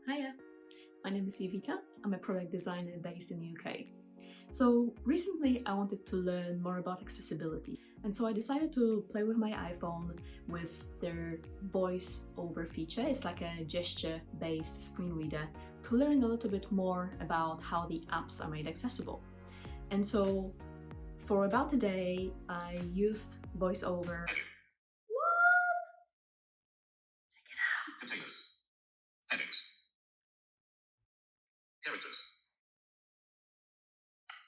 Hiya, my name is Yuvita. I'm a product designer based in the UK. So recently I wanted to learn more about accessibility, and so I decided to play with my iPhone with their VoiceOver feature. It's like a gesture-based screen reader to learn a little bit more about how the apps are made accessible. And so for about a day I used VoiceOver. Containers. Headings. Characters.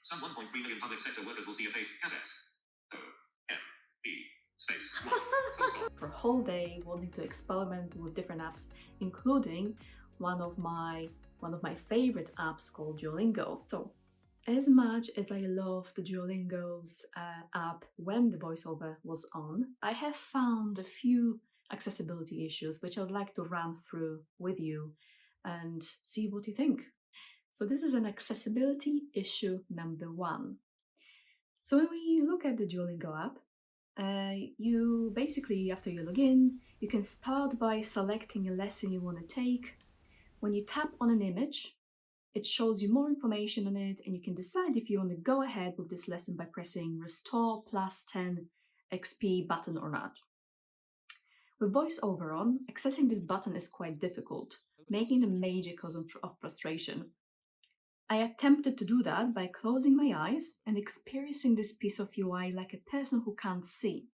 Some 1.3 million public sector workers will see a page. CapEx. O-M-E space 1. Full stop. For a whole day wanting to experiment with different apps, including one of my favorite apps called Duolingo. So as much as I love the Duolingo's app when the VoiceOver was on, I have found a few accessibility issues which I would like to run through with you and see what you think. So this is an accessibility issue number 1. So when we look at the Duolingo app, you basically, after you log in, you can start by selecting a lesson you want to take. When you tap on an image, it shows you more information on it, and you can decide if you want to go ahead with this lesson by pressing Restore +10 XP button or not. With VoiceOver on, accessing this button is quite difficult, making it a major cause of frustration. I attempted to do that by closing my eyes and experiencing this piece of UI like a person who can't see.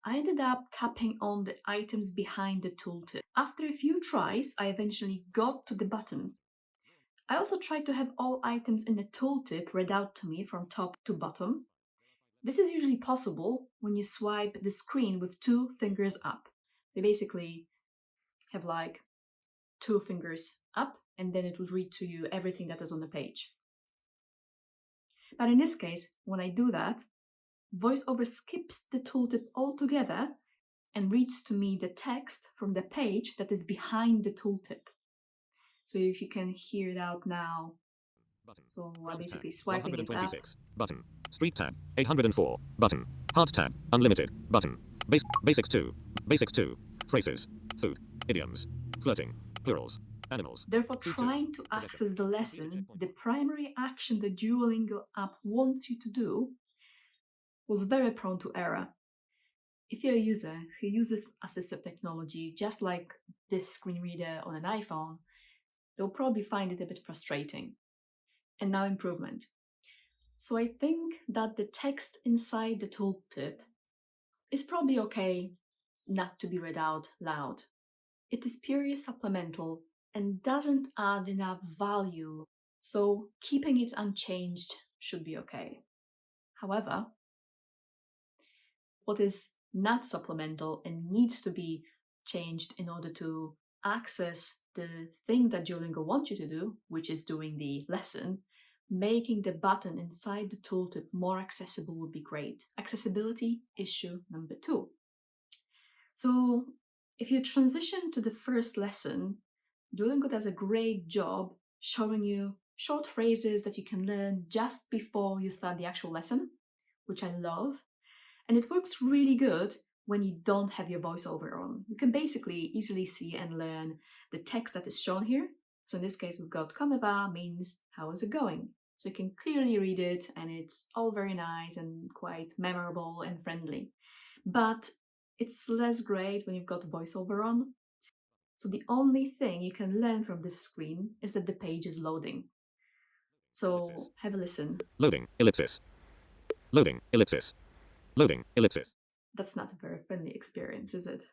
I ended up tapping on the items behind the tooltip. After a few tries, I eventually got to the button. I also tried to have all items in the tooltip read out to me from top to bottom. This is usually possible when you swipe the screen with 2 fingers up. So you basically have like 2 fingers up, and then it would read to you everything that is on the page. But in this case, when I do that, VoiceOver skips the tooltip altogether and reads to me the text from the page that is behind the tooltip. So if you can hear it out now. Button. So I'm Front basically tab, swiping it up. 126. Button. Street tab. 804. Button. Hard tab. Unlimited. Button. Basics 2. Basics 2. Phrases. Food. Idioms. Flirting. Plurals. Animals. Therefore, Food trying to Possession. access the lesson, Completed checkpoint. the primary action the Duolingo app wants you to do, was very prone to error. If you're a user who uses assistive technology, just like this screen reader on an iPhone, they'll probably find it a bit frustrating. And now improvement. So I think that the text inside the tooltip is probably okay not to be read out loud. It is purely supplemental and doesn't add enough value, so keeping it unchanged should be okay. However, what is not supplemental and needs to be changed in order to access the thing that Duolingo wants you to do, which is doing the lesson, making the button inside the tooltip more accessible would be great. Accessibility issue number 2. So if you transition to the first lesson, Duolingo does a great job showing you short phrases that you can learn just before you start the actual lesson, which I love. And it works really good when you don't have your VoiceOver on. You can basically easily see and learn the text that is shown here. So in this case, we've got "Komeva" means how is it going? So you can clearly read it, and it's all very nice and quite memorable and friendly. But it's less great when you've got VoiceOver on. So the only thing you can learn from this screen is that the page is loading. So have a listen. Loading. Ellipsis. Loading. Ellipsis. Loading. Ellipsis. That's not a very friendly experience, is it?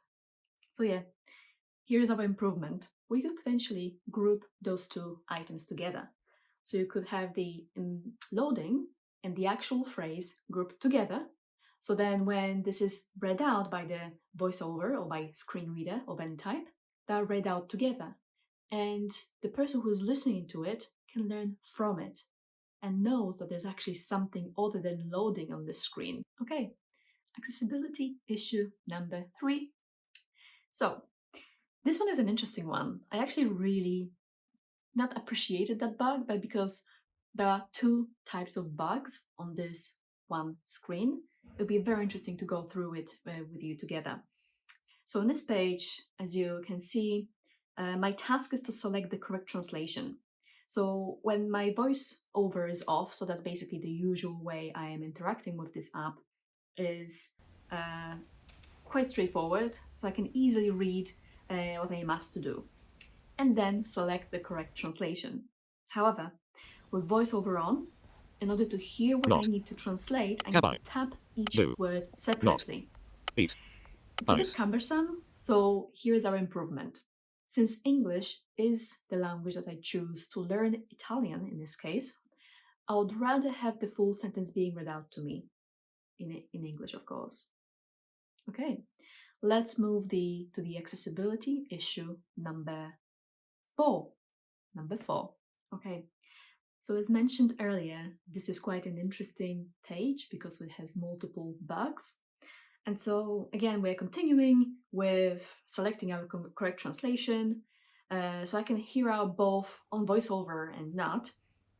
So yeah, here's our improvement. We could potentially group those 2 items together. So you could have the loading and the actual phrase grouped together. So then when this is read out by the VoiceOver or by screen reader of any type, they're read out together. And the person who's listening to it can learn from it and knows that there's actually something other than loading on the screen. Okay, accessibility issue number 3. So this one is an interesting one. I actually really not appreciated that bug, but because there are 2 types of bugs on this one screen, it'll be very interesting to go through it with you together. So on this page, as you can see, my task is to select the correct translation. So when my voiceover is off, so that's basically the usual way I am interacting with this app, is quite straightforward. So I can easily read what I am asked to do and then select the correct translation. However, with VoiceOver on, in order to hear what I Not. need to translate, I need Cabai. to tap each Do. word Not. separately. Eat. It's a bit Ice. cumbersome, so here is our improvement. Since English is the language that I choose to learn Italian in this case, I would rather have the full sentence being read out to me, in English, of course. Okay, let's move to the accessibility issue number 4. Number 4. Okay, so as mentioned earlier, this is quite an interesting page because it has multiple bugs. And so again, we're continuing with selecting our correct translation. So I can hear out both on VoiceOver and not,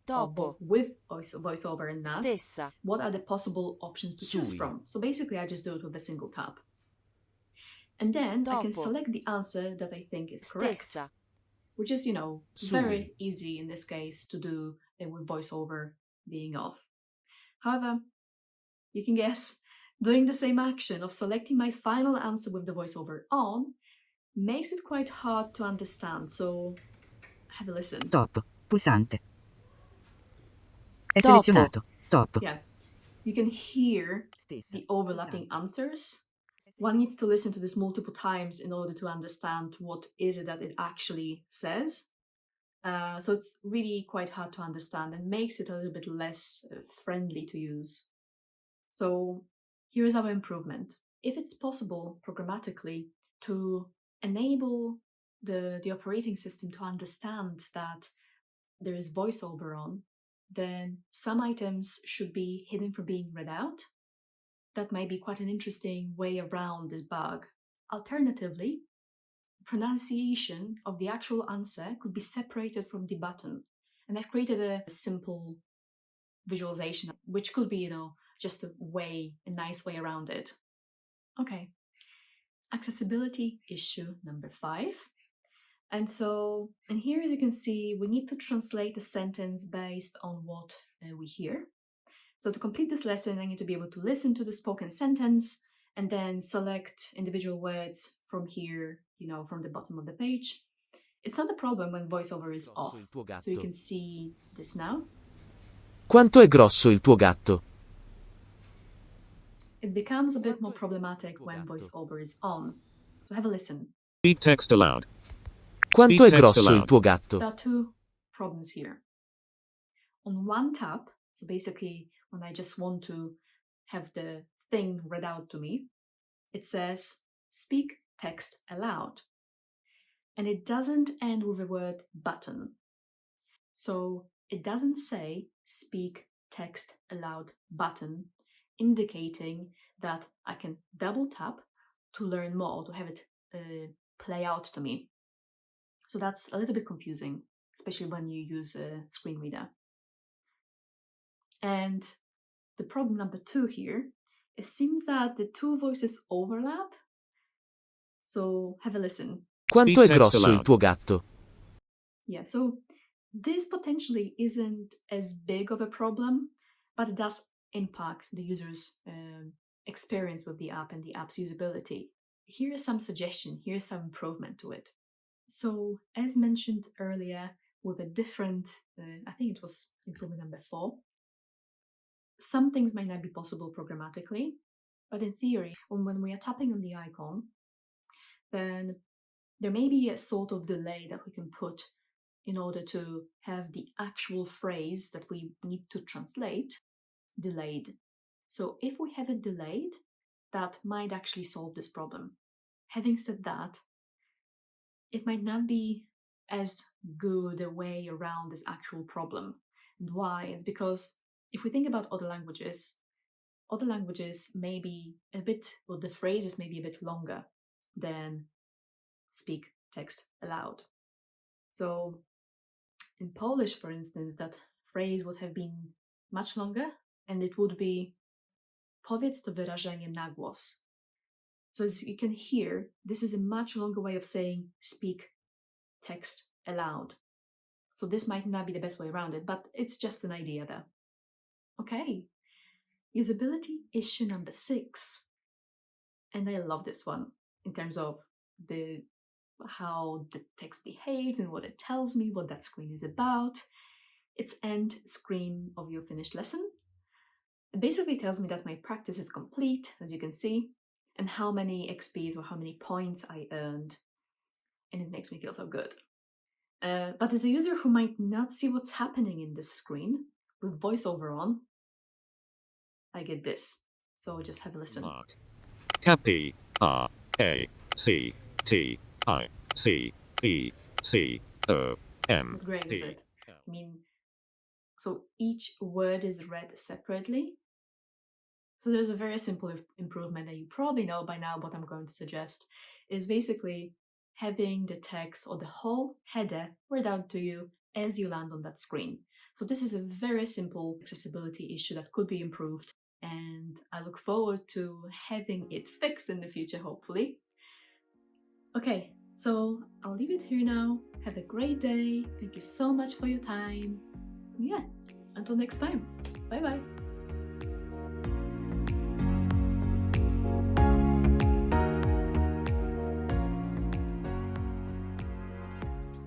or both Dopo. with VoiceOver and not. Stessa. What are the possible options to choose Sui. from? So basically, I just do it with a single tap. And then I can Dopo. select the answer that I think is correct, Stessa. which is, Sui. very easy in this case to do with VoiceOver being off. However, you can guess, doing the same action of selecting my final answer with the VoiceOver on makes it quite hard to understand, so have a listen. Top. Pulsante. È Dopo. selezionato. Top. Yeah, you can hear Stessa. the overlapping Pulsante. answers. One needs to listen to this multiple times in order to understand what is it that it actually says. So it's really quite hard to understand and makes it a little bit less friendly to use. So here is our improvement. If it's possible programmatically to enable the operating system to understand that there is VoiceOver on, then some items should be hidden from being read out. That might be quite an interesting way around this bug. Alternatively, pronunciation of the actual answer could be separated from the button. And I've created a simple visualization, which could be, just a nice way around it. Okay. Accessibility issue number 5. And here, as you can see, we need to translate a sentence based on what we hear. So to complete this lesson, I need to be able to listen to the spoken sentence and then select individual words from here, from the bottom of the page. It's not a problem when VoiceOver is off. So you can see this now. Quanto è grosso il tuo gatto? It becomes a bit more problematic when VoiceOver is on. So have a listen. Speak text aloud. Quanto Speak è text grosso il aloud. tuo gatto? There are 2 problems here. On one tap, so basically when I just want to have the thing read out to me, it says speak text aloud. And it doesn't end with the word button. So it doesn't say speak text aloud button, indicating that I can double tap to learn more, to have it play out to me. So that's a little bit confusing, especially when you use a screen reader. And the problem number 2 here, it seems that the 2 voices overlap. So have a listen. Quanto è Speak text grosso il aloud. tuo gatto? Yeah, so this potentially isn't as big of a problem, but it does impact the user's experience with the app and the app's usability. Here is some suggestion, here's some improvement to it. So as mentioned earlier, with a different, I think it was improvement number 4, some things might not be possible programmatically, but in theory, when we are tapping on the icon, then there may be a sort of delay that we can put in order to have the actual phrase that we need to translate delayed. So if we have it delayed, that might actually solve this problem. Having said that, it might not be as good a way around this actual problem. And why? It's because if we think about other languages may be a bit, well, the phrases may be a bit longer than speak text aloud. So in Polish, for instance, that phrase would have been much longer, and it would be powiedz to wyrażenie na głos. So as you can hear, this is a much longer way of saying speak text aloud. So this might not be the best way around it, but it's just an idea there. Okay, usability issue number 6. And I love this one in terms of how the text behaves and what it tells me, what that screen is about. It's end screen of your finished lesson. It basically tells me that my practice is complete, as you can see, and how many XPs or how many points I earned. And it makes me feel so good. But as a user who might not see what's happening in this screen, with VoiceOver on, I get this. So just have a listen. Mark. P R A C T I C E C O M. What grade is it? I mean, so each word is read separately. So there's a very simple improvement that you probably know by now. What I'm going to suggest is basically having the text or the whole header read out to you as you land on that screen. So this is a very simple accessibility issue that could be improved, and I look forward to having it fixed in the future, hopefully. Okay, so I'll leave it here now. Have a great day. Thank you so much for your time. Yeah, until next time. Bye bye.